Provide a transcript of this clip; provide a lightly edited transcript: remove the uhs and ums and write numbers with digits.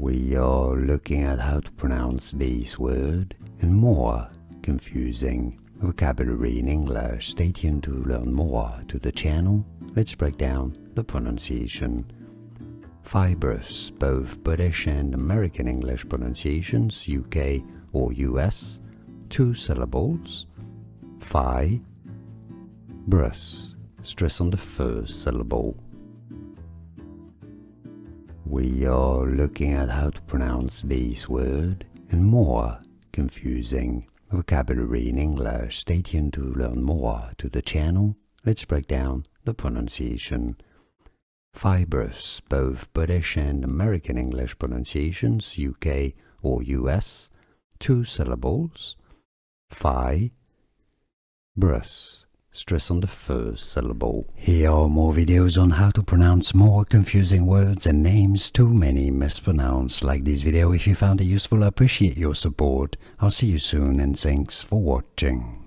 We are looking at how to pronounce these words and more confusing vocabulary in English. Stay tuned to learn more to the channel. Let's break down the pronunciation. Fibrous, both British and American English pronunciations, UK or US, 2 syllables. Fibrous, stress on the first syllable. We are looking at how to pronounce these words and more confusing vocabulary in English. Stay tuned to learn more to the channel. Let's break down the pronunciation. Fibrous, both British and American English pronunciations, UK or US, 2 syllables. Fibrous, stress on the first syllable. Here are more videos on how to pronounce more confusing words and names too many mispronounced. Like this video if you found it useful. I appreciate your support. I'll see you soon and thanks for watching.